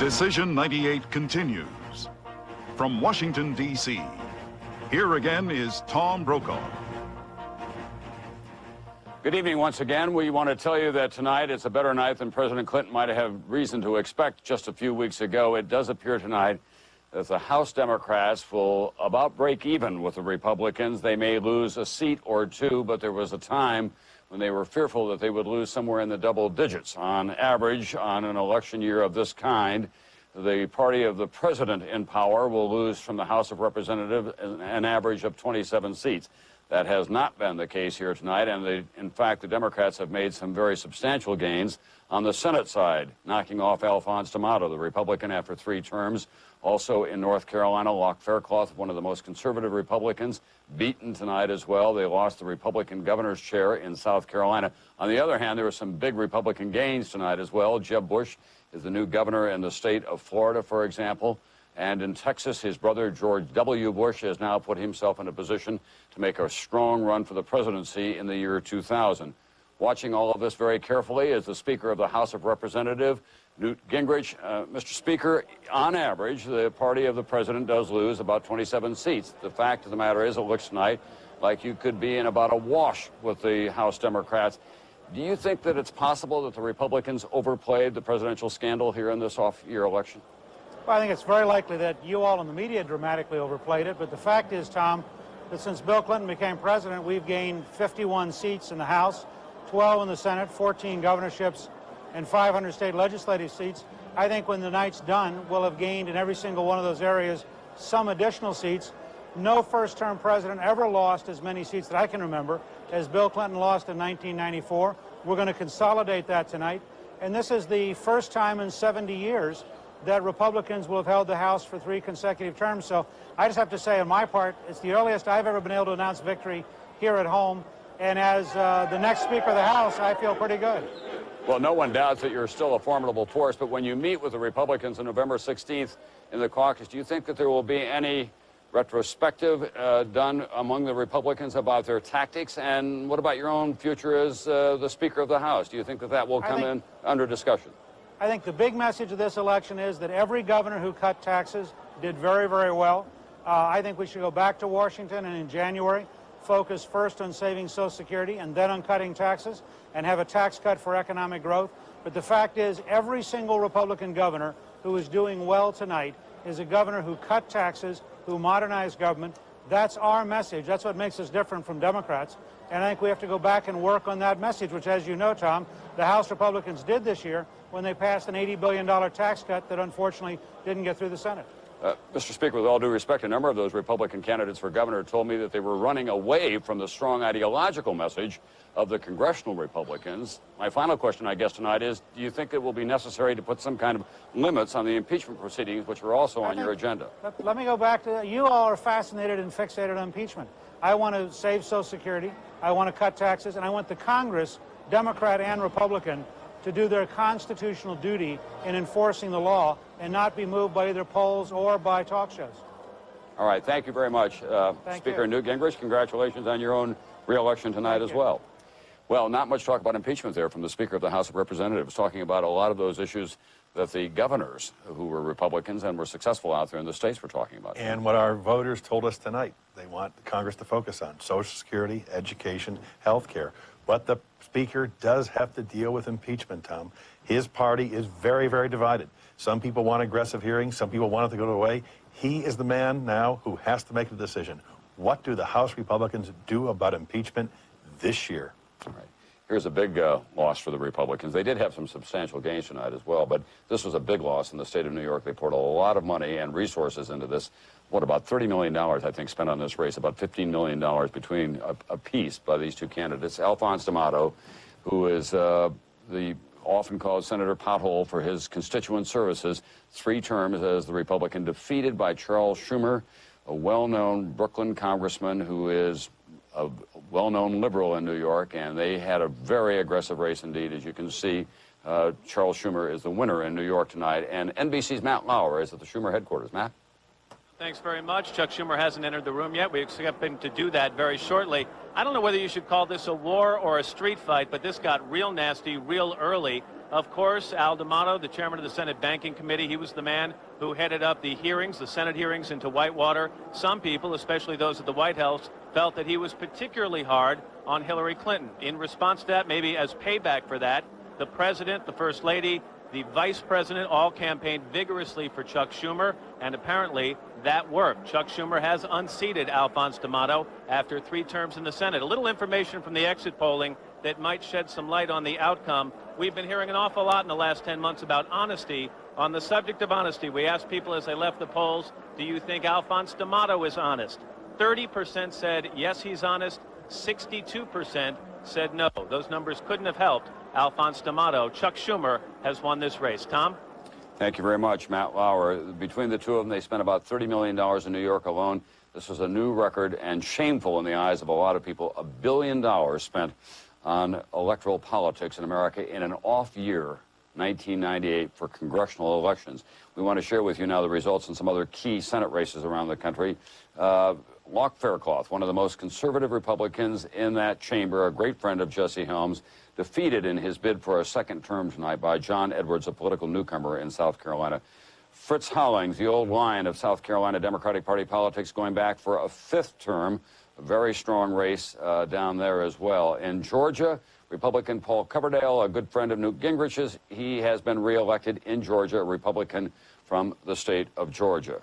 Decision 98 continues. From Washington, D.C., here again is Tom Brokaw. Good evening once again. We want to tell you that tonight it's a better night than President Clinton might have reason to expect just a few weeks ago. It does appear tonight that the House Democrats will about break even with the Republicans. They may lose a seat or two, but there was a time when they were fearful that they would lose somewhere in the double digits. On average, on an election year of this kind, the party of the president in power will lose from the House of Representatives an average of 27 seats. That has not been the case here tonight, and in fact, the Democrats have made some very substantial gains on the Senate side, knocking off Alphonse D'Amato, the Republican, after 3 terms. Also in North Carolina, Locke Faircloth, one of the most conservative Republicans, beaten tonight as well. They lost the Republican governor's chair in South Carolina. On the other hand, there were some big Republican gains tonight as well. Jeb Bush is the new governor in the state of Florida, for example. And in Texas, his brother, George W. Bush, has now put himself in a position to make a strong run for the presidency in the year 2000. Watching all of this very carefully is the Speaker of the House of Representatives, Newt Gingrich. Mr. Speaker, on average, the party of the president does lose about 27 seats. The fact of the matter is, it looks tonight like you could be in about a wash with the House Democrats. Do you think that it's possible that the Republicans overplayed the presidential scandal here in this off-year election? Well, I think it's very likely that you all in the media dramatically overplayed it, but the fact is, Tom, that since Bill Clinton became president, we've gained 51 seats in the House, 12 in the Senate, 14 governorships, and 500 state legislative seats. I think when the night's done, we'll have gained in every single one of those areas some additional seats. No first-term president ever lost as many seats that I can remember as Bill Clinton lost in 1994. We're going to consolidate that tonight. And this is the first time in 70 years that Republicans will have held the House for 3 consecutive terms. So I just have to say, on my part, it's the earliest I've ever been able to announce victory here at home. And as the next Speaker of the House, I feel pretty good. Well, no one doubts that you're still a formidable force, but when you meet with the Republicans on November 16th in the caucus, do you think that there will be any retrospective done among the Republicans about their tactics? And what about your own future as the Speaker of the House? Do you think that that will come in under discussion? I think the big message of this election is that every governor who cut taxes did very, very well. I think we should go back to Washington and in January focus first on saving Social Security and then on cutting taxes and have a tax cut for economic growth. But the fact is, every single Republican governor who is doing well tonight is a governor who cut taxes, who modernized government. That's our message. That's what makes us different from Democrats. And I think we have to go back and work on that message, which, as you know, Tom, the House Republicans did this year when they passed an $80 billion tax cut that unfortunately didn't get through the Senate. Mr. Speaker, with all due respect, a number of those Republican candidates for governor told me that they were running away from the strong ideological message of the congressional Republicans. My final question, I guess, tonight is, do you think it will be necessary to put some kind of limits on the impeachment proceedings, which are also on your agenda? Let me go back to, you all are fascinated and fixated on impeachment. I want to save Social Security, I want to cut taxes, and I want the Congress, Democrat and Republican, to do their constitutional duty in enforcing the law and not be moved by either polls or by talk shows. All right, thank you very much. Speaker Newt Gingrich, congratulations on your own re-election tonight as well. Well, not much talk about impeachment there from the Speaker of the House of Representatives, talking about a lot of those issues that the governors who were Republicans and were successful out there in the states were talking about. And what our voters told us tonight, they want Congress to focus on Social Security, education, health care. But the Speaker does have to deal with impeachment, Tom. His party is very, very divided. Some people want aggressive hearings. Some people want it to go away. He is the man now who has to make the decision. What do the House Republicans do about impeachment this year? All right. Here's a big loss for the Republicans. They did have some substantial gains tonight as well, but this was a big loss in the state of New York. They poured a lot of money and resources into this. What, about $30 million, I think, spent on this race, about $15 million between a piece by these two candidates. Alphonse D'Amato, who is the often called Senator Pothole for his constituent services, 3 terms as the Republican, defeated by Charles Schumer, a well-known Brooklyn congressman who is a well-known liberal in New York, and they had a very aggressive race indeed. As you can see, Charles Schumer is the winner in New York tonight, and NBC's Matt Lauer is at the Schumer headquarters. Matt? Thanks very much. Chuck Schumer hasn't entered the room yet. We expect him to do that very shortly. I don't know whether you should call this a war or a street fight, but this got real nasty real early. Of course, Al D'Amato, the chairman of the Senate Banking Committee, he was the man who headed up the hearings, the Senate hearings into Whitewater. Some people, especially those at the White House, felt that he was particularly hard on Hillary Clinton. In response to that, maybe as payback for that, the president, the first lady, the vice president all campaigned vigorously for Chuck Schumer, and apparently that worked. Chuck Schumer has unseated Alphonse D'Amato after 3 terms in the Senate. A little information from the exit polling that might shed some light on the outcome. We've been hearing an awful lot in the last 10 months about honesty. On the subject of honesty, we asked people as they left the polls, do you think Alphonse D'Amato is honest? 30% said yes, he's honest. 62% said no. Those numbers couldn't have helped Alphonse D'Amato. Chuck Schumer has won this race. Tom? Thank you very much, Matt Lauer. Between the two of them, they spent about $30 million in New York alone. This was a new record and shameful in the eyes of a lot of people. $1 billion spent on electoral politics in America in an off year, 1998, for congressional elections. We want to share with you now the results in some other key Senate races around the country. Locke Faircloth, one of the most conservative Republicans in that chamber, a great friend of Jesse Helms, defeated in his bid for a second term tonight by John Edwards, a political newcomer in South Carolina. Fritz Hollings, the old lion of South Carolina Democratic Party politics, going back for a 5th term. A very strong race down there as well. In Georgia, Republican Paul Coverdale, a good friend of Newt Gingrich's, he has been reelected in Georgia, a Republican from the state of Georgia.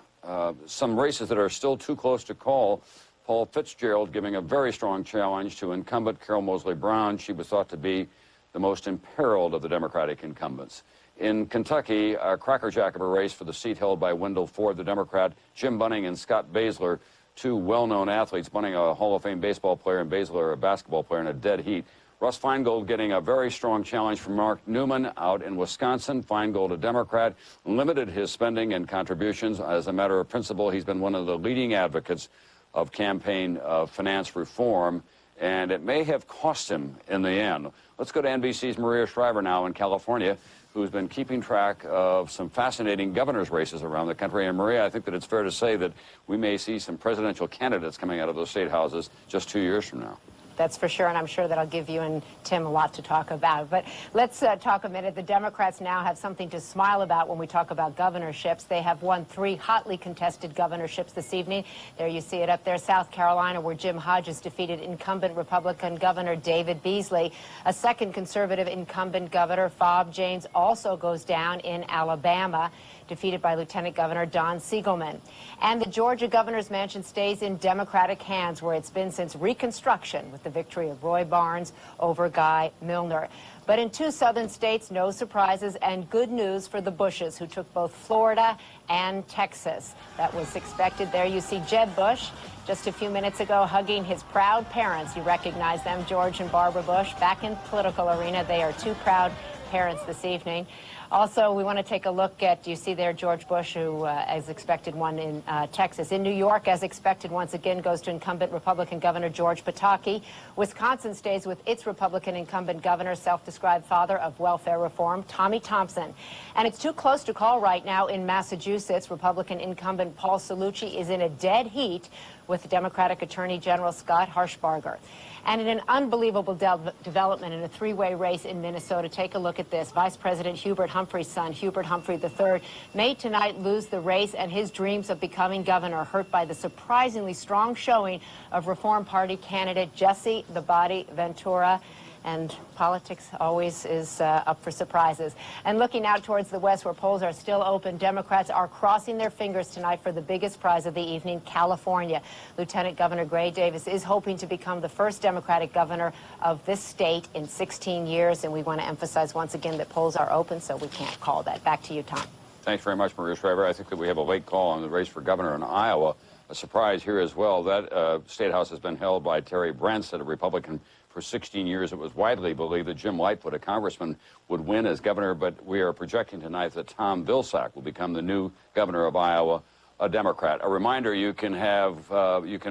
Some races that are still too close to call. Paul Fitzgerald giving a very strong challenge to incumbent Carol Moseley Brown. She was thought to be the most imperiled of the Democratic incumbents. In Kentucky, a crackerjack of a race for the seat held by Wendell Ford, the Democrat, Jim Bunning and Scott Baszler, 2 well-known athletes, Bunning a Hall of Fame baseball player and Baszler a basketball player in a dead heat. Russ Feingold getting a very strong challenge from Mark Newman out in Wisconsin. Feingold, a Democrat, limited his spending and contributions. As a matter of principle, he's been one of the leading advocates of campaign finance reform, and it may have cost him in the end. Let's go to NBC's Maria Shriver now in California, who's been keeping track of some fascinating governor's races around the country. And Maria, I think that it's fair to say that we may see some presidential candidates coming out of those state houses just 2 years from now. That's for sure, and I'm sure that I'll give you and Tim a lot to talk about. But let's talk a minute. The Democrats now have something to smile about when we talk about governorships. They have won 3 hotly contested governorships this evening. There you see it up there, South Carolina, where Jim Hodges defeated incumbent Republican Governor David Beasley. A second conservative incumbent governor, Fob James, also goes down in Alabama, defeated by Lieutenant Governor Don Siegelman. And the Georgia governor's mansion stays in Democratic hands, where it's been since Reconstruction, with the victory of Roy Barnes over Guy Milner. But in 2 southern states, no surprises and good news for the Bushes, who took both Florida and Texas. That was expected. There you see Jeb Bush just a few minutes ago hugging his proud parents. You recognize them, George and Barbara Bush, back in the political arena. They are 2 proud parents this evening. Also, we want to take a look at, you see there, George Bush, who, as expected, won in Texas. In New York, as expected, once again, goes to incumbent Republican Governor George Pataki. Wisconsin stays with its Republican incumbent governor, self-described father of welfare reform, Tommy Thompson. And it's too close to call right now in Massachusetts. Republican incumbent Paul Cellucci is in a dead heat with Democratic Attorney General Scott Harshbarger. And in an unbelievable development in a 3-way race in Minnesota, take a look at this. Vice President Hubert Humphrey's son, Hubert Humphrey III, may tonight lose the race, and his dreams of becoming governor hurt by the surprisingly strong showing of Reform Party candidate Jesse the Body Ventura. And politics always is up for surprises. And looking out towards the west, where polls are still open, Democrats are crossing their fingers tonight for the biggest prize of the evening, California. Lieutenant Governor Gray Davis is hoping to become the first Democratic governor of this state in 16 years. And we want to emphasize once again that polls are open, so we can't call that. Back to you, Tom. Thanks very much, Maria Shriver. I think that we have a late call on the race for governor in Iowa. A surprise here as well. That state house has been held by Terry Branstad, a Republican, for 16 years. It was widely believed that Jim Lightfoot, a congressman, would win as governor, but we are projecting tonight that Tom Vilsack will become the new governor of Iowa, a Democrat. A reminder, you can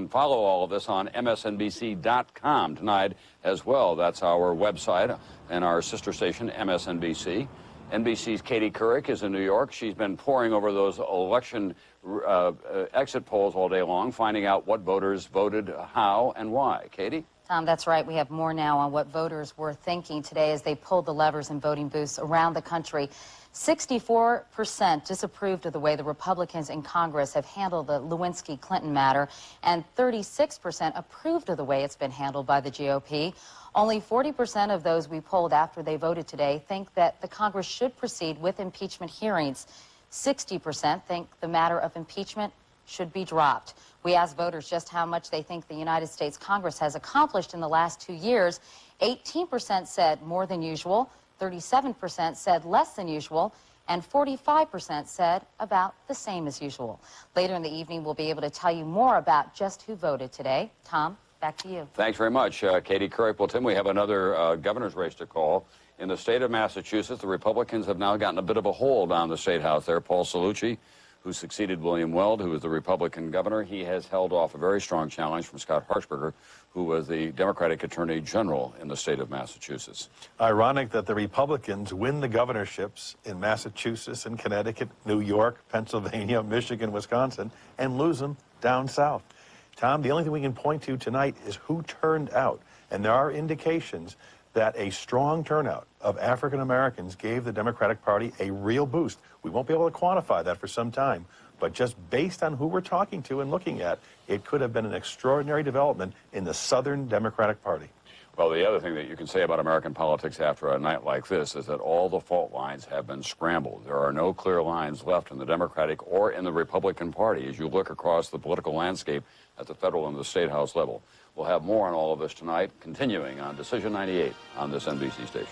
follow all of this on msnbc.com tonight as well. That's our website and our sister station, MSNBC. NBC's Katie Couric is in New York. She's been poring over those election exit polls all day long, finding out what voters voted, how, and why. Katie? Tom, that's right. We have more now on what voters were thinking today as they pulled the levers in voting booths around the country. 64% disapproved of the way the Republicans in Congress have handled the Lewinsky-Clinton matter, and 36% approved of the way it's been handled by the GOP. Only 40% of those we polled after they voted today think that the Congress should proceed with impeachment hearings. 60% think the matter of impeachment should be dropped. We asked voters just how much they think the United States Congress has accomplished in the last 2 years. 18% said more than usual, 37% said less than usual, and 45% said about the same as usual. Later in the evening, we'll be able to tell you more about just who voted today. Tom, back to you. Thanks very much, Katie Couric. Well, Tim, we have another governor's race to call. In the state of Massachusetts, the Republicans have now gotten a bit of a hold on the state house there. Paul Cellucci, who succeeded William Weld, who was the Republican governor, he has held off a very strong challenge from Scott Harshbarger, who was the Democratic Attorney General in the state of Massachusetts. Ironic that the Republicans win the governorships in Massachusetts and Connecticut, New York, Pennsylvania, Michigan, Wisconsin, and lose them down south. Tom, the only thing we can point to tonight is who turned out. And there are indications that a strong turnout of African Americans gave the Democratic Party a real boost. We won't be able to quantify that for some time, but just based on who we're talking to and looking at, it could have been an extraordinary development in the Southern Democratic Party. Well, the other thing that you can say about American politics after a night like this is that all the fault lines have been scrambled. There are no clear lines left in the Democratic or in the Republican Party as you look across the political landscape at the federal and the state house level. We'll have more on all of this tonight, continuing on Decision 98 on this NBC station.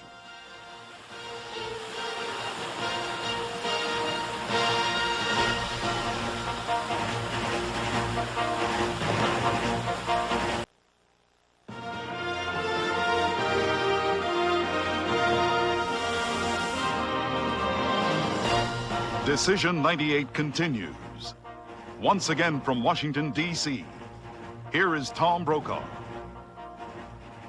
Decision 98 continues. Once again from Washington, D.C., here is Tom Brokaw.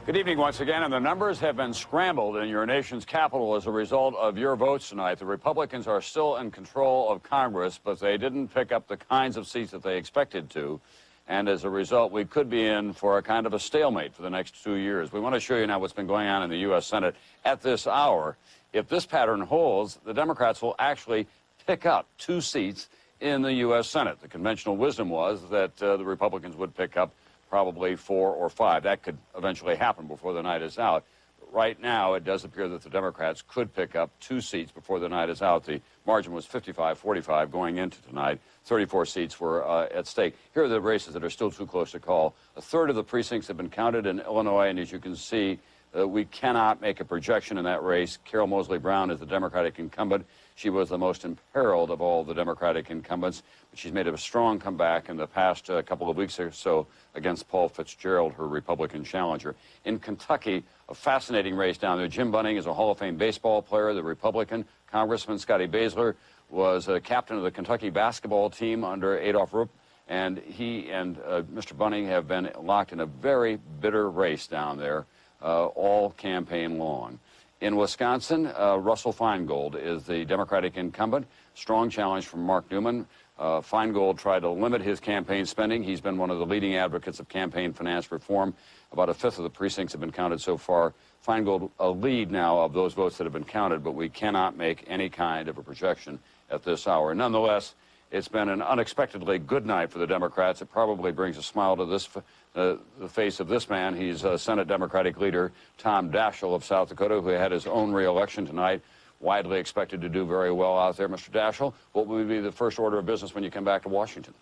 Good evening once again, and the numbers have been scrambled in your nation's capital as a result of your votes tonight. The Republicans are still in control of Congress, but they didn't pick up the kinds of seats that they expected to. And as a result, we could be in for a kind of a stalemate for the next 2 years. We want to show you now what's been going on in the U.S. Senate at this hour. If this pattern holds, the Democrats will actually pick up 2 seats in the U.S. Senate. The conventional wisdom was that the Republicans would pick up probably 4 or 5. That could eventually happen before the night is out. But right now, it does appear that the Democrats could pick up 2 seats before the night is out. The margin was 55-45 going into tonight. 34 seats were at stake. Here are the races that are still too close to call. A third of the precincts have been counted in Illinois, and as you can see, we cannot make a projection in that race. Carol Moseley Brown is the Democratic incumbent. She was the most imperiled of all the Democratic incumbents, but she's made a strong comeback in the past couple of weeks or so against Paul Fitzgerald, her Republican challenger. In Kentucky, a fascinating race down there. Jim Bunning is a Hall of Fame baseball player, the Republican. Congressman Scotty Baszler was a captain of the Kentucky basketball team under Adolph Rupp, and he and Mr. Bunning have been locked in a very bitter race down there all campaign long. In Wisconsin, Russell Feingold is the Democratic incumbent. Strong challenge from Mark Newman. Feingold tried to limit his campaign spending. He's been one of the leading advocates of campaign finance reform. About a fifth of the precincts have been counted so far. Feingold a lead now of those votes that have been counted, but we cannot make any kind of a projection at this hour. Nonetheless, it's been an unexpectedly good night for the Democrats. It probably brings a smile to the face of this man. He's Senate Democratic leader Tom Daschle of South Dakota, who had his own re-election tonight. Widely expected to do very well out there. Mr. Daschle, what would be the first order of business when you come back to Washington?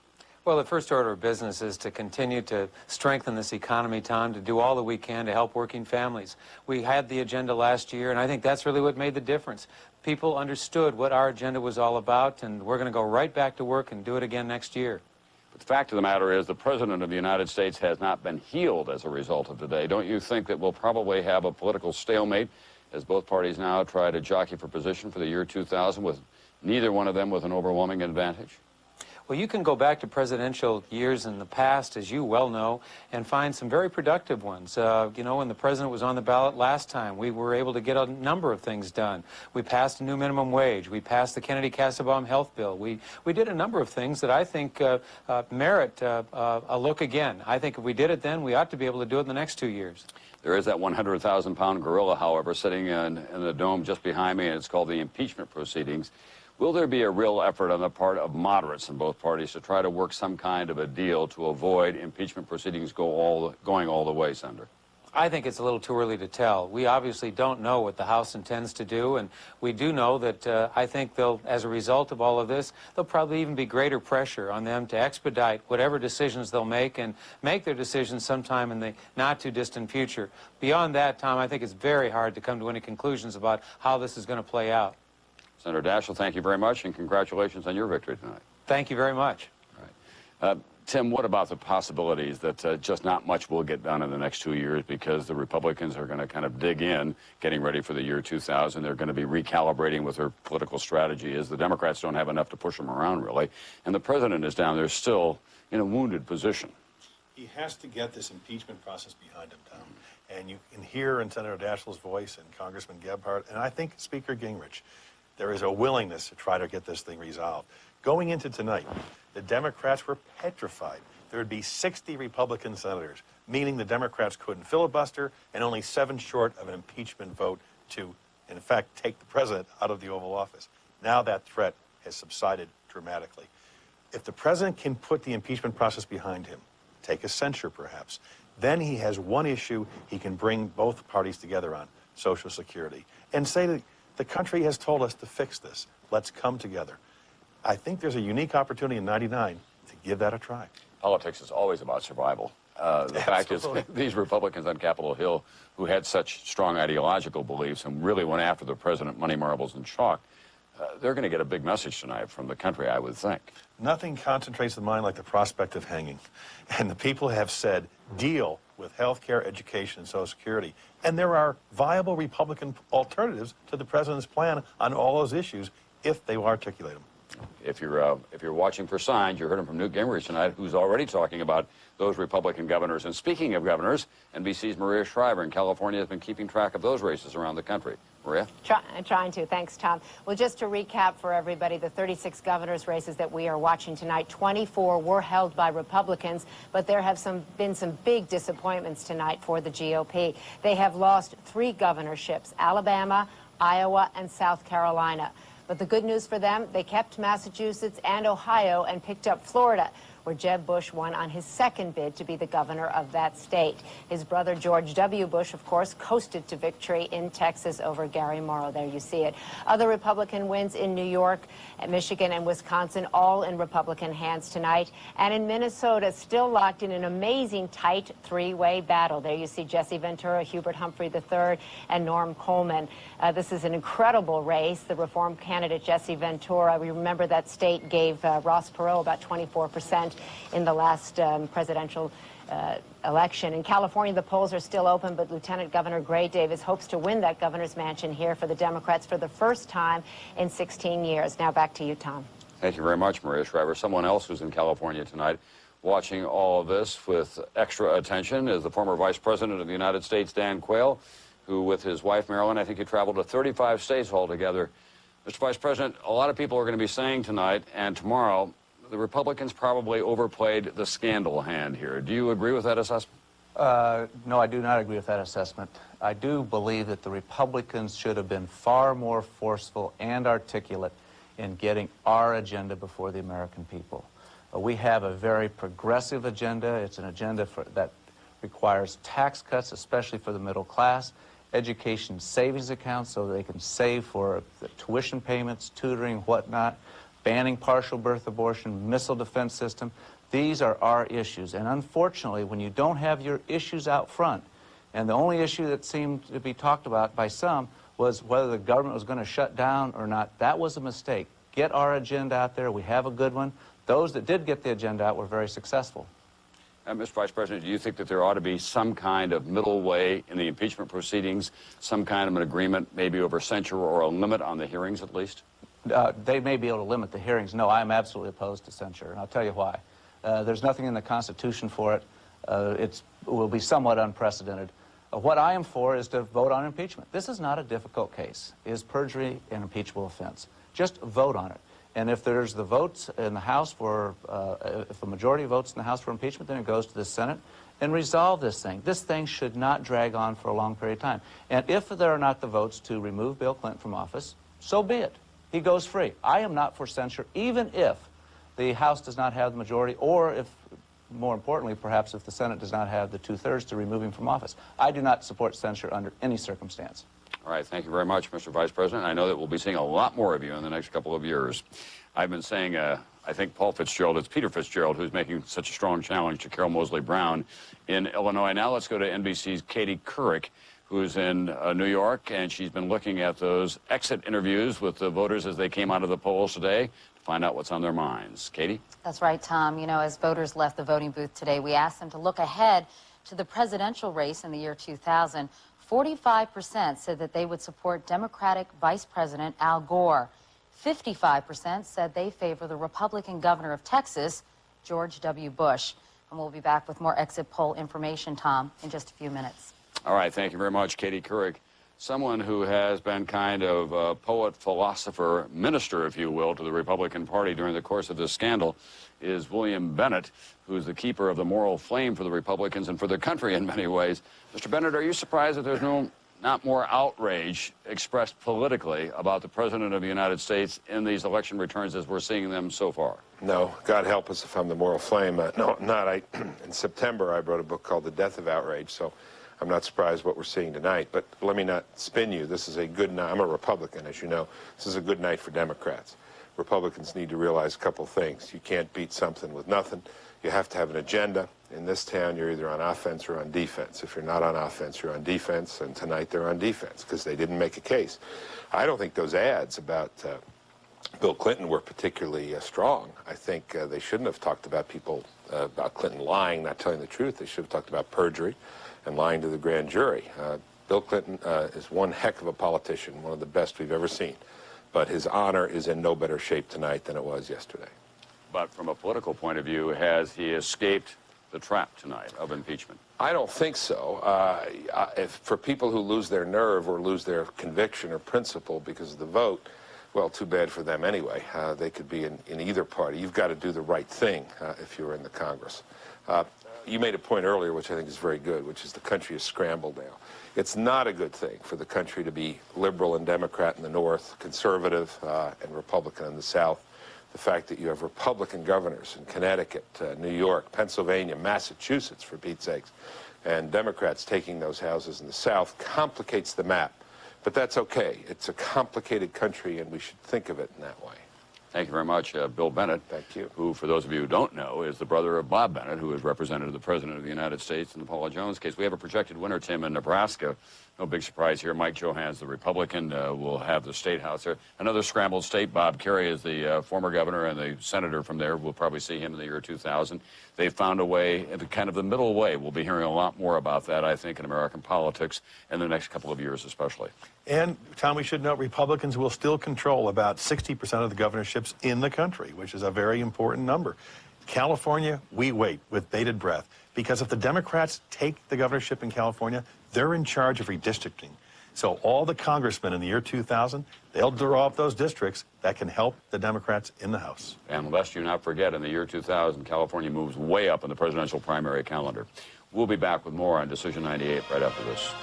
Well, the first order of business is to continue to strengthen this economy, Tom, to do all that we can to help working families. We had the agenda last year, and I think that's really what made the difference. People understood what our agenda was all about, and we're going to go right back to work and do it again next year. But the fact of the matter is the President of the United States has not been healed as a result of today. Don't you think that we'll probably have a political stalemate as both parties now try to jockey for position for the year 2000 with neither one of them with an overwhelming advantage? Well, you can go back to presidential years in the past, as you well know, and find some very productive ones. You know, when the president was on the ballot last time, we were able to get a number of things done. We passed a new minimum wage. We passed the Kennedy-Kassebaum health bill. We did a number of things that I think merit a look again. I think if we did it then, we ought to be able to do it in the next 2 years. There is that 100,000-pound gorilla, however, sitting in the dome just behind me, and it's called the impeachment proceedings. Will there be a real effort on the part of moderates in both parties to try to work some kind of a deal to avoid impeachment proceedings going all the way, Senator? I think it's a little too early to tell. We obviously don't know what the House intends to do, and we do know that I think they'll, as a result of all of this, there'll probably even be greater pressure on them to expedite whatever decisions they'll make and make their decisions sometime in the not-too-distant future. Beyond that, Tom, I think it's very hard to come to any conclusions about how this is going to play out. Senator Daschle, thank you very much, and congratulations on your victory tonight. Thank you very much. All right. Tim, what about the possibilities that just not much will get done in the next 2 years because the Republicans are going to kind of dig in, getting ready for the year 2000. They're going to be recalibrating what their political strategy is. The Democrats don't have enough to push them around, really. And the president is down there still in a wounded position. He has to get this impeachment process behind him, Tom. And you can hear in Senator Daschle's voice and Congressman Gebhardt, and I think Speaker Gingrich, there is a willingness to try to get this thing resolved. Going into tonight, the Democrats were petrified. There would be 60 Republican senators, meaning the Democrats couldn't filibuster, and only 7 short of an impeachment vote to, in fact, take the president out of the Oval Office. Now that threat has subsided dramatically. If the president can put the impeachment process behind him, take a censure perhaps, then he has one issue he can bring both parties together on, Social Security, and say that the country has told us to fix this. Let's come together. I think there's a unique opportunity in '99 to give that a try. Politics is always about survival. The fact is, these Republicans on Capitol Hill who had such strong ideological beliefs and really went after the president, money marbles and chalk, they're going to get a big message tonight from the country, I would think. Nothing concentrates the mind like the prospect of hanging. And the people have said, deal with health care, education, and Social Security. And there are viable Republican alternatives to the president's plan on all those issues if they articulate them. If you're watching for signs, you heard him from Newt Gingrich tonight, who's already talking about those Republican governors. And speaking of governors, NBC's Maria Shriver in California has been keeping track of those races around the country. Maria? Trying to. Thanks, Tom. Well, just to recap for everybody, the 36 governors' races that we are watching tonight, 24 were held by Republicans, but there have been some big disappointments tonight for the GOP. They have lost 3 governorships, Alabama, Iowa, and South Carolina. But the good news for them, they kept Massachusetts and Ohio and picked up Florida, where Jeb Bush won on his second bid to be the governor of that state. His brother George W. Bush, of course, coasted to victory in Texas over Gary Morrow. There you see it. Other Republican wins in New York, Michigan, and Wisconsin, all in Republican hands tonight. And in Minnesota, still locked in an amazing tight 3-way battle. There you see Jesse Ventura, Hubert Humphrey III, and Norm Coleman. This is an incredible race. The Reform candidate Jesse Ventura, we remember that state gave Ross Perot about 24% in the last presidential election. In California, the polls are still open, but Lieutenant Governor Gray Davis hopes to win that governor's mansion here for the Democrats for the first time in 16 years. Now back to you, Tom. Thank you very much, Maria Shriver. Someone else who's in California tonight watching all of this with extra attention is the former Vice President of the United States, Dan Quayle, who, with his wife, Marilyn, I think he traveled to 35 states altogether. Mr. Vice President, a lot of people are going to be saying tonight and tomorrow the Republicans probably overplayed the scandal hand here. Do you agree with that assessment? No, I do not agree with that assessment. I do believe that the Republicans should have been far more forceful and articulate in getting our agenda before the American people. We have a very progressive agenda. It's an agenda that requires tax cuts, especially for the middle class, education savings accounts so they can save for the tuition payments, tutoring, whatnot, banning partial birth abortion, missile defense system. These are our issues. And unfortunately, when you don't have your issues out front, and the only issue that seemed to be talked about by some was whether the government was going to shut down or not, that was a mistake. Get our agenda out there. We have a good one. Those that did get the agenda out were very successful. Mr. Vice President, do you think that there ought to be some kind of middle way in the impeachment proceedings, some kind of an agreement, maybe over censure or a limit on the hearings at least? They may be able to limit the hearings. No, I am absolutely opposed to censure, and I'll tell you why. There's nothing in the Constitution for it. It will be somewhat unprecedented. What I am for is to vote on impeachment. This is not a difficult case. Is perjury an impeachable offense? Just vote on it. And if there's the votes in the House for, if a majority votes in the House for impeachment, then it goes to the Senate and resolve this thing. This thing should not drag on for a long period of time. And if there are not the votes to remove Bill Clinton from office, so be it. He goes free. I am not for censure, even if the House does not have the majority, or if, more importantly, perhaps if the Senate does not have the 2/3 to remove him from office. I do not support censure under any circumstance. All right, thank you very much, Mr. Vice President. I know that we'll be seeing a lot more of you in the next couple of years. I've been saying, I think Paul Fitzgerald, it's Peter Fitzgerald who's making such a strong challenge to Carol Moseley Brown in Illinois. Now let's go to NBC's Katie Couric, who's in New York, and she's been looking at those exit interviews with the voters as they came out of the polls today to find out what's on their minds. Katie? That's right, Tom. You know, as voters left the voting booth today, we asked them to look ahead to the presidential race in the year 2000. 45% said that they would support Democratic Vice President Al Gore. 55% said they favor the Republican governor of Texas, George W. Bush. And we'll be back with more exit poll information, Tom, in just a few minutes. All right, thank you very much, Katie Couric. Someone who has been kind of a poet, philosopher, minister, if you will, to the Republican Party during the course of this scandal is William Bennett, who's the keeper of the moral flame for the Republicans and for the country in many ways. Mr. Bennett, are you surprised that there's not more outrage expressed politically about the President of the United States in these election returns as we're seeing them so far? No, God help us if I'm the moral flame. No, I'm not. In September, I wrote a book called The Death of Outrage, so I'm not surprised what we're seeing tonight. But let me not spin you. This is a good night. I'm a Republican, as you know. This is a good night for Democrats. Republicans need to realize a couple things. You can't beat something with nothing. You have to have an agenda. In this town, you're either on offense or on defense. If you're not on offense, you're on defense, and tonight they're on defense because they didn't make a case. I don't think those ads about Bill Clinton were particularly strong. I think they shouldn't have talked about people, about Clinton lying, not telling the truth. They should have talked about perjury and lying to the grand jury. Bill Clinton is one heck of a politician, one of the best we've ever seen. But his honor is in no better shape tonight than it was yesterday. But from a political point of view, has he escaped the trap tonight of impeachment? I don't think so. For people who lose their nerve or lose their conviction or principle because of the vote, well, too bad for them anyway. They could be in either party. You've got to do the right thing if you're in the Congress. You made a point earlier, which I think is very good, which is the country is scrambled now. It's not a good thing for the country to be liberal and Democrat in the North, conservative and Republican in the South. The fact that you have Republican governors in Connecticut, New York, Pennsylvania, Massachusetts, for Pete's sakes, and Democrats taking those houses in the South complicates the map. But that's okay. It's a complicated country, and we should think of it in that way. Thank you very much, Bill Bennett. Thank you. Who, for those of you who don't know, is the brother of Bob Bennett, who has represented the President of the United States in the Paula Jones case. We have a projected winner, Tim, in Nebraska. No big surprise here. Mike Johans, the Republican, will have the state house there. Another scrambled state. Bob Kerrey is the former governor and the senator from there. We'll probably see him in the year 2000. They found a way, kind of the middle way. We'll be hearing a lot more about that, I think, in American politics in the next couple of years especially. And, Tom, we should note Republicans will still control about 60% of the governorships in the country, which is a very important number. California, we wait with bated breath, because if the Democrats take the governorship in California, they're in charge of redistricting. So all the congressmen in the year 2000, they'll draw up those districts that can help the Democrats in the House. And lest you not forget, in the year 2000, California moves way up in the presidential primary calendar. We'll be back with more on Decision 98 right after this.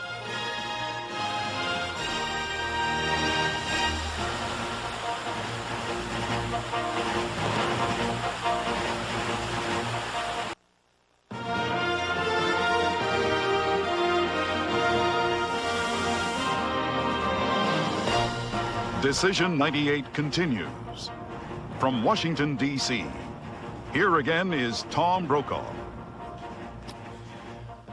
Decision 98 continues. From Washington, D.C., here again is Tom Brokaw.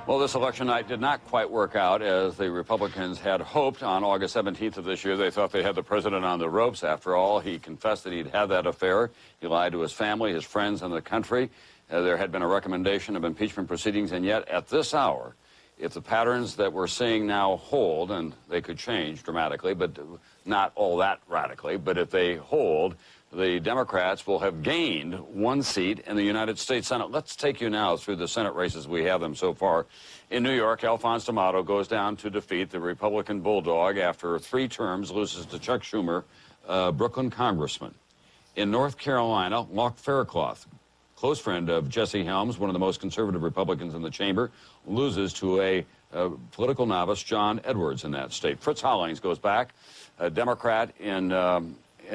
Well, this election night did not quite work out as the Republicans had hoped on August 17th of this year. They thought they had the president on the ropes. After all, he confessed that he'd had that affair. He lied to his family, his friends, and the country. There had been a recommendation of impeachment proceedings, and yet at this hour, if the patterns that we're seeing now hold, and they could change dramatically, but not all that radically, but if they hold, the Democrats will have gained 1 seat in the United States Senate. Let's take you now through the Senate races. We have them so far. In New York, Alphonse D'Amato goes down to defeat the Republican bulldog after 3 terms, loses to Chuck Schumer, Brooklyn congressman. In North Carolina, Mark Faircloth, close friend of Jesse Helms, one of the most conservative Republicans in the chamber, loses to a political novice, John Edwards, in that state. Fritz Hollings goes back, a Democrat in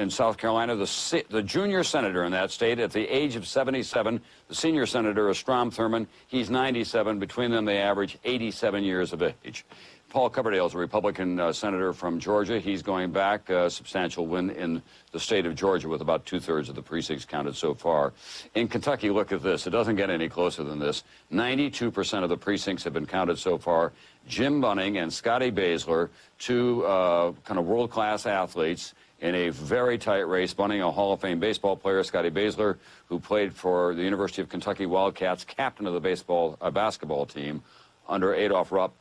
South Carolina, the junior senator in that state at the age of 77. The senior senator is Strom Thurmond. He's 97. Between them, they average 87 years of age. Paul Coverdale is a Republican senator from Georgia. He's going back, a substantial win in the state of Georgia with about 2/3 of the precincts counted so far. In Kentucky, look at this. It doesn't get any closer than this. 92% of the precincts have been counted so far. Jim Bunning and Scotty Baszler, 2 kind of world-class athletes in a very tight race. Bunning, a Hall of Fame baseball player. Scotty Baszler, who played for the University of Kentucky Wildcats, captain of the basketball team under Adolph Rupp,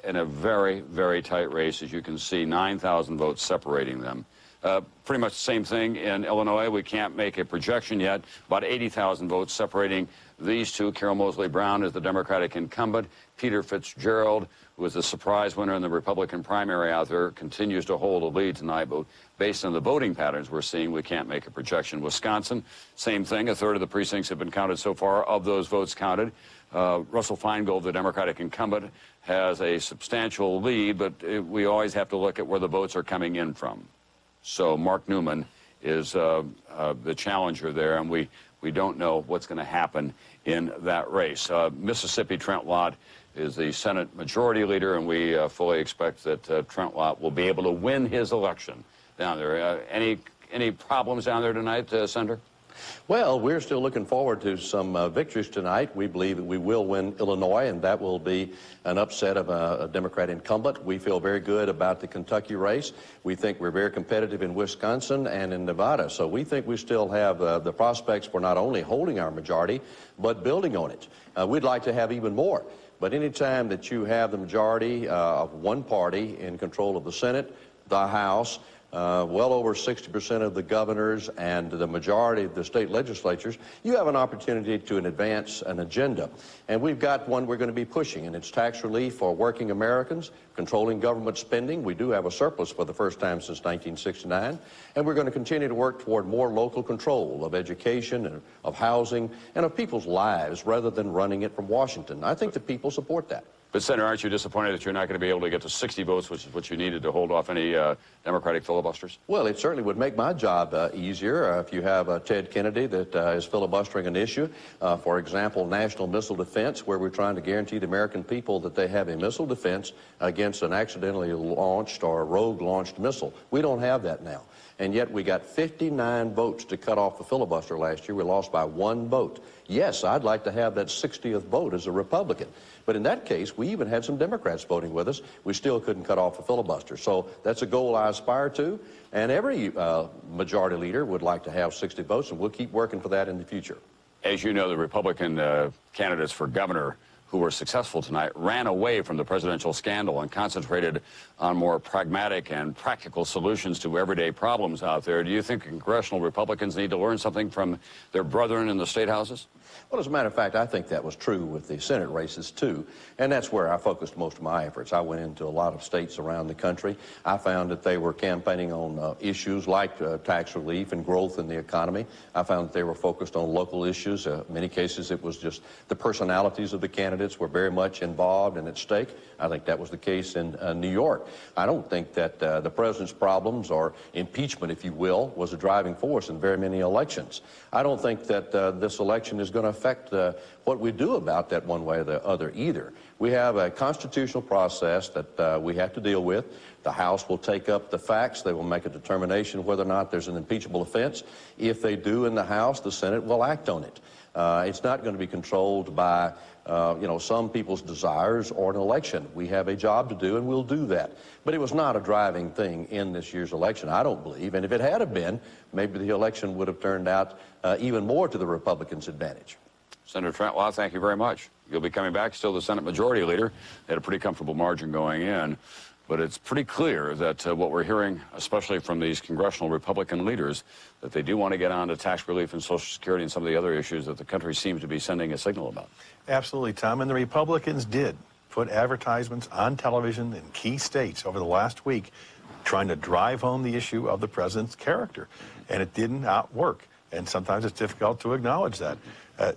in a very, very tight race. As you can see, 9,000 votes separating them. Pretty much the same thing in Illinois. We can't make a projection yet. About 80,000 votes separating these two. Carol Moseley Brown is the Democratic incumbent. Peter Fitzgerald, who was the surprise winner in the Republican primary out there, continues to hold a lead tonight. But based on the voting patterns we're seeing, we can't make a projection. Wisconsin, same thing. 1/3 of the precincts have been counted so far. Of those votes counted, Russell Feingold, the Democratic incumbent, has a substantial lead, but we always have to look at where the votes are coming in from. So Mark Newman is the challenger there, and we don't know what's going to happen in that race. Mississippi, Trent Lott is the Senate Majority Leader, and we fully expect that Trent Lott will be able to win his election down there. Any problems down there tonight, Senator? Well, we're still looking forward to some victories tonight. We believe that we will win Illinois, and that will be an upset of a Democrat incumbent. We feel very good about the Kentucky race. We think we're very competitive in Wisconsin and in Nevada. So we think we still have the prospects for not only holding our majority, but building on it. We'd like to have even more. But any time that you have the majority of one party in control of the Senate, the House, well over 60% of the governors and the majority of the state legislatures, you have an opportunity to advance an agenda. And we've got one we're going to be pushing, and it's tax relief for working Americans, controlling government spending. We do have a surplus for the first time since 1969, and we're going to continue to work toward more local control of education and of housing and of people's lives rather than running it from Washington. I think the people support that. But, Senator, aren't you disappointed that you're not going to be able to get to 60 votes, which is what you needed to hold off any Democratic filibusters? Well, it certainly would make my job easier if you have Ted Kennedy that is filibustering an issue. For example, national missile defense, where we're trying to guarantee the American people that they have a missile defense against an accidentally launched or rogue-launched missile. We don't have that now. And yet we got 59 votes to cut off the filibuster last year. We lost by 1 vote. Yes, I'd like to have that 60th vote as a Republican. But in that case, we even had some Democrats voting with us. We still couldn't cut off the filibuster. So that's a goal I aspire to. And every majority leader would like to have 60 votes, and we'll keep working for that in the future. As you know, the Republican candidates for governor who were successful tonight ran away from the presidential scandal and concentrated on more pragmatic and practical solutions to everyday problems out there. Do you think congressional Republicans need to learn something from their brethren in the state houses? Well, as a matter of fact, I think that was true with the Senate races, too. And that's where I focused most of my efforts. I went into a lot of states around the country. I found that they were campaigning on issues like tax relief and growth in the economy. I found that they were focused on local issues. In many cases, it was just the personalities of the candidates were very much involved and at stake. I think that was the case in New York. I don't think that the president's problems, or impeachment, if you will, was a driving force in very many elections. I don't think that this election is going to affect what we do about that one way or the other either. We have a constitutional process that we have to deal with. The House will take up the facts. They will make a determination whether or not there's an impeachable offense. If they do in the House, the Senate will act on it. It's not going to be controlled by some people's desires or an election. We have a job to do, and we'll do that. But it was not a driving thing in this year's election, I don't believe. And if it had have been, maybe the election would have turned out even more to the Republicans' advantage. Senator Trent Lott, thank you very much. You'll be coming back, still the Senate Majority Leader. They had a pretty comfortable margin going in. But it's pretty clear that what we're hearing, especially from these congressional Republican leaders, that they do want to get on to tax relief and Social Security and some of the other issues that the country seems to be sending a signal about. Absolutely, Tom. And the Republicans did put advertisements on television in key states over the last week trying to drive home the issue of the president's character. And it did not work. And sometimes it's difficult to acknowledge that.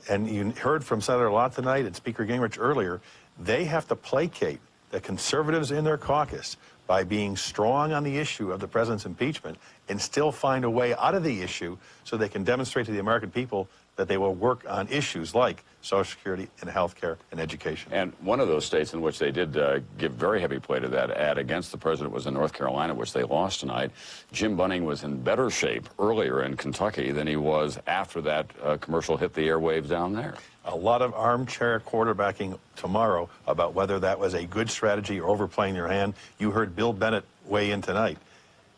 And you heard from Senator Lott tonight and Speaker Gingrich earlier, they have to placate the conservatives in their caucus by being strong on the issue of the president's impeachment and still find a way out of the issue so they can demonstrate to the American people that they will work on issues like Social Security and health care and education. And one of those states in which they did give very heavy play to that ad against the president was in North Carolina, which they lost tonight. Jim Bunning was in better shape earlier in Kentucky than he was after that commercial hit the airwaves down there. A lot of armchair quarterbacking tomorrow about whether that was a good strategy or overplaying their hand. You heard Bill Bennett weigh in tonight.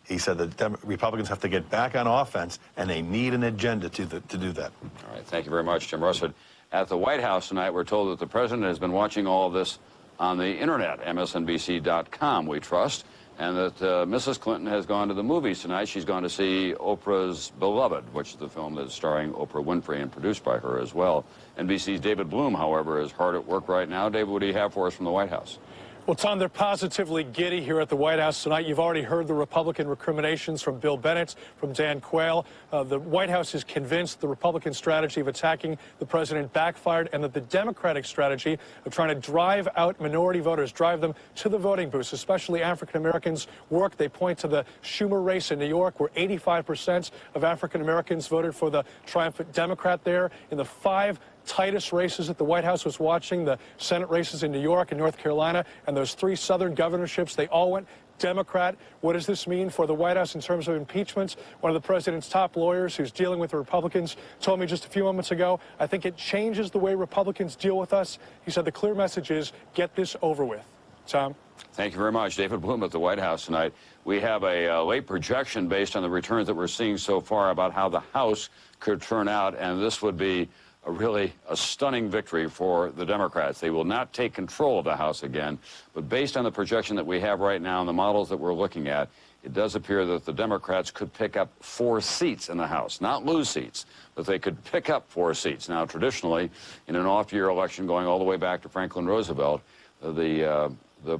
He said that Republicans have to get back on offense, and they need an agenda to do that. All right, thank you very much, Jim Russert. At the White House tonight, we're told that the president has been watching all of this on the internet, msnbc.com, we trust, and that Mrs. Clinton has gone to the movies tonight. She's gone to see Oprah's Beloved, which is the film that's starring Oprah Winfrey and produced by her as well. NBC's David Bloom, however, is hard at work right now. David, what do you have for us from the White House? Well, Tom, they're positively giddy here at the White House tonight. You've already heard the Republican recriminations from Bill Bennett, from Dan Quayle. The White House is convinced the Republican strategy of attacking the president backfired and that the Democratic strategy of trying to drive out minority voters, drive them to the voting booths, especially African Americans, worked. They point to the Schumer race in New York, where 85% of African Americans voted for the triumphant Democrat there. In the 5 tightest races that the White House was watching, the Senate races in New York and North Carolina, and those 3 southern governorships, they all went Democrat. What does this mean for the White House in terms of impeachments? One of the president's top lawyers who's dealing with the Republicans told me just a few moments ago, I think it changes the way Republicans deal with us. He said the clear message is, get this over with. Tom? Thank you very much. David Bloom at the White House tonight. We have a late projection based on the returns that we're seeing so far about how the House could turn out, and this would be really a stunning victory for the Democrats. They will not take control of the House again, but based on the projection that we have right now and the models that we're looking at, it does appear that the Democrats could pick up 4 seats in the House, not lose seats, but they could pick up 4 seats. Now, traditionally, in an off-year election going all the way back to Franklin Roosevelt, the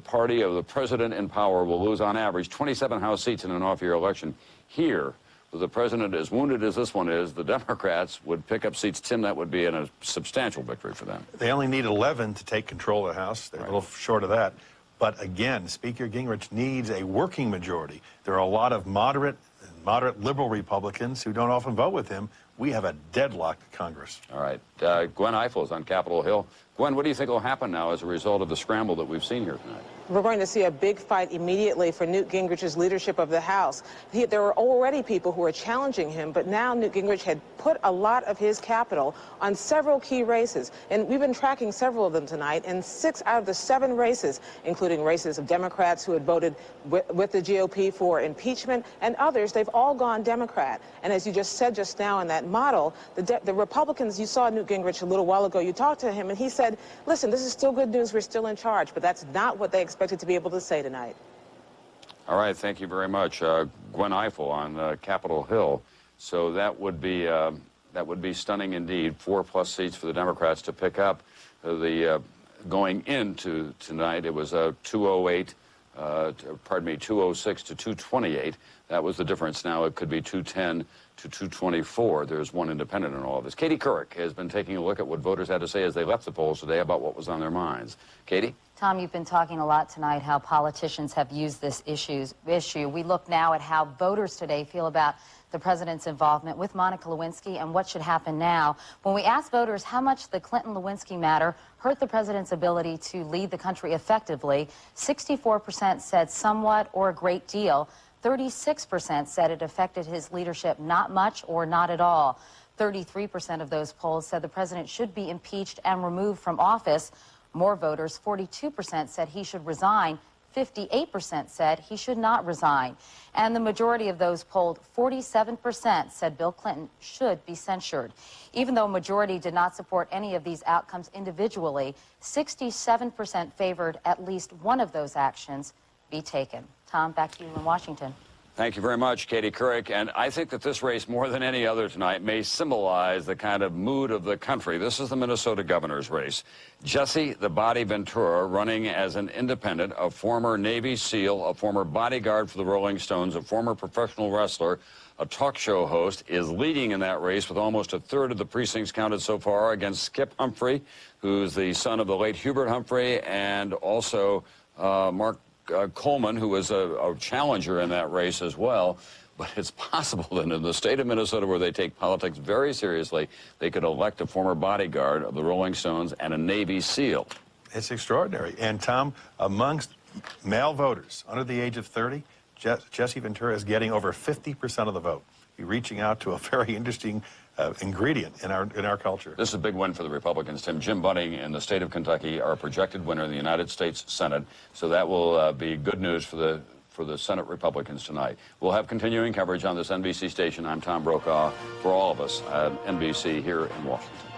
party of the president in power will lose on average 27 House seats in an off-year election. Here, with the president as wounded as this one is, the Democrats would pick up seats. Tim, that would be a substantial victory for them. They only need 11 to take control of the House. They're a little short of that. But again, Speaker Gingrich needs a working majority. There are a lot of moderate liberal Republicans who don't often vote with him. We have a deadlocked Congress. All right. Gwen Ifill is on Capitol Hill. Gwen, what do you think will happen now as a result of the scramble that we've seen here tonight? We're going to see a big fight immediately for Newt Gingrich's leadership of the House. There were already people who were challenging him, but now Newt Gingrich had put a lot of his capital on several key races. And we've been tracking several of them tonight, and 6 out of the 7 races, including races of Democrats who had voted with the GOP for impeachment, and others, they've all gone Democrat. And as you just said just now in that model, the Republicans, you saw Newt Gingrich a little while ago, you talked to him, and he said, listen, this is still good news, we're still in charge, but that's not what they expected to be able to say tonight. All right, thank you very much. Gwen Ifill on Capitol Hill. So that would be stunning indeed. 4+ seats for the Democrats to pick up. Going into tonight, it was 206 to 228. That was the difference. Now it could be 210 to 224. There's one independent in all of this. Katie Couric has been taking a look at what voters had to say as they left the polls today about what was on their minds. Katie? Tom, you've been talking a lot tonight how politicians have used this issue. We look now at how voters today feel about the president's involvement with Monica Lewinsky and what should happen now. When we asked voters how much the Clinton-Lewinsky matter hurt the president's ability to lead the country effectively, 64% said somewhat or a great deal. 36% said it affected his leadership not much or not at all. 33% of those polls said the president should be impeached and removed from office. More voters, 42%, said he should resign. 58% said he should not resign. And the majority of those polled, 47%, said Bill Clinton should be censured. Even though a majority did not support any of these outcomes individually, 67% favored at least one of those actions be taken. Tom, back to you in Washington. Thank you very much, Katie Couric. And I think that this race, more than any other tonight, may symbolize the kind of mood of the country. This is the Minnesota governor's race. Jesse the Body Ventura, running as an independent, a former Navy SEAL, a former bodyguard for the Rolling Stones, a former professional wrestler, a talk show host, is leading in that race with almost a third of the precincts counted so far against Skip Humphrey, who's the son of the late Hubert Humphrey, and also Mark Coleman, who was a challenger in that race as well. But it's possible that in the state of Minnesota, where they take politics very seriously, they could elect a former bodyguard of the Rolling Stones and a Navy SEAL. It's extraordinary. And Tom, amongst male voters under the age of 30, Jesse Ventura is getting over 50% of the vote. He's reaching out to a very interesting ingredient in our culture. This is a big win for the Republicans, Tim. Jim Bunning in the state of Kentucky, our projected winner in the United States Senate. So that will be good news for the Senate Republicans tonight. We'll have continuing coverage on this NBC station. I'm Tom Brokaw for all of us at NBC here in Washington.